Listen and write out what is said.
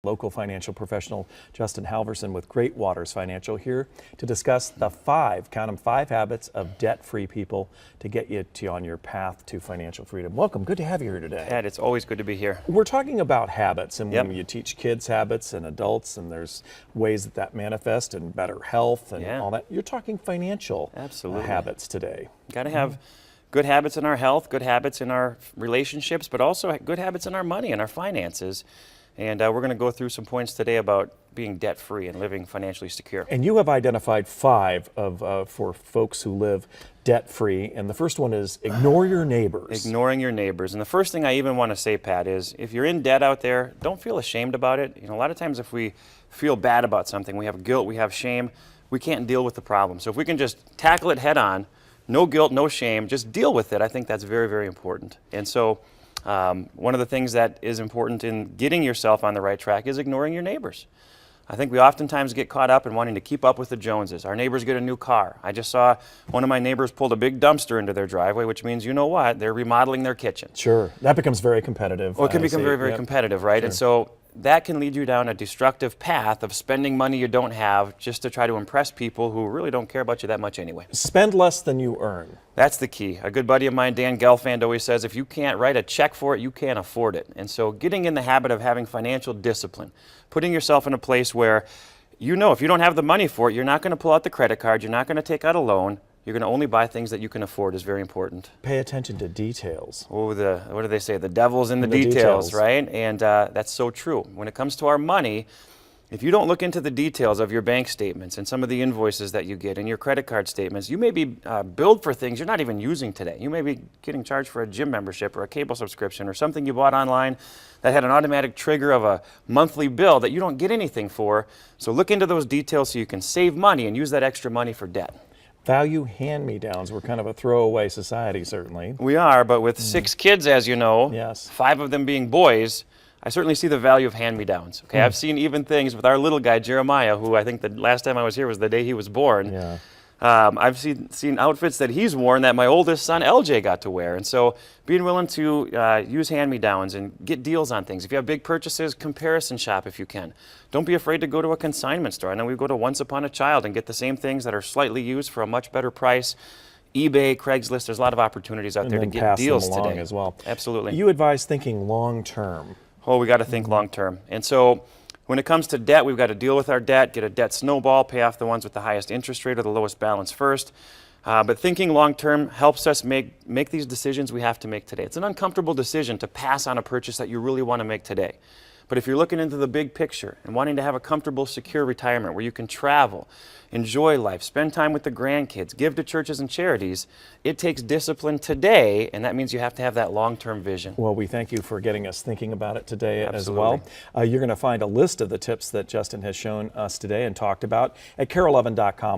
Local financial professional Justin Halverson with Great Waters Financial here to discuss the count them, 5 habits of debt-free people to get you on your path to financial freedom. Welcome, good to have you here today. Ed, it's always good to be here. We're talking about habits, and Yep. when you teach kids habits and adults, and there's ways that manifest in better health and all that. You're talking financial habits today. Got to have good habits in our health, good habits in our relationships, but also good habits in our money and our finances. And we're going to go through some points today about being debt-free and living financially secure. And you have identified 5 for folks who live debt-free. And the first one is ignore your neighbors. Ignoring your neighbors. And the first thing I even want to say, Pat, is if you're in debt out there, don't feel ashamed about it. You know, a lot of times if we feel bad about something, we have guilt, we have shame, we can't deal with the problem. So if we can just tackle it head on, no guilt, no shame, just deal with it, I think that's very, very important. And so one of the things that is important in getting yourself on the right track is ignoring your neighbors. I think we oftentimes get caught up in wanting to keep up with the Joneses. Our neighbors get a new car. I just saw one of my neighbors pulled a big dumpster into their driveway, which means, you know what, they're remodeling their kitchen. Sure, that becomes very competitive. Well, it can become very, very competitive, right? Sure. And so that can lead you down a destructive path of spending money you don't have just to try to impress people who really don't care about you that much anyway. Spend less than you earn. That's the key. A good buddy of mine, Dan Gelfand, always says, if you can't write a check for it, you can't afford it. And so getting in the habit of having financial discipline, putting yourself in a place where you know if you don't have the money for it, you're not going to pull out the credit card, you're not going to take out a loan, you're going to only buy things that you can afford is very important. Pay attention to details. Oh, what do they say? The devil's in the details, right? And that's so true. When it comes to our money, if you don't look into the details of your bank statements and some of the invoices that you get and your credit card statements, you may be billed for things you're not even using today. You may be getting charged for a gym membership or a cable subscription or something you bought online that had an automatic trigger of a monthly bill that you don't get anything for. So look into those details so you can save money and use that extra money for debt. Value hand-me-downs. We're kind of a throwaway society, certainly. We are, but with 6 kids, as you know, 5 of them being boys, I certainly see the value of hand-me-downs. Okay, I've seen even things with our little guy, Jeremiah, who I think the last time I was here was the day he was born. I've seen outfits that he's worn that my oldest son, LJ, got to wear. And so being willing to use hand-me-downs and get deals on things. If you have big purchases, comparison shop if you can. Don't be afraid to go to a consignment store. I know we go to Once Upon a Child and get the same things that are slightly used for a much better price. eBay, Craigslist, there's a lot of opportunities out there to get deals today. As well. Absolutely. You advise thinking long-term. Oh, we got to think long-term. And so when it comes to debt, we've got to deal with our debt, get a debt snowball, pay off the ones with the highest interest rate or the lowest balance first. But thinking long-term helps us make these decisions we have to make today. It's an uncomfortable decision to pass on a purchase that you really want to make today. But if you're looking into the big picture and wanting to have a comfortable, secure retirement where you can travel, enjoy life, spend time with the grandkids, give to churches and charities, it takes discipline today, and that means you have to have that long-term vision. Well, we thank you for getting us thinking about it today as well. You're going to find a list of the tips that Justin has shown us today and talked about at KARE11.com.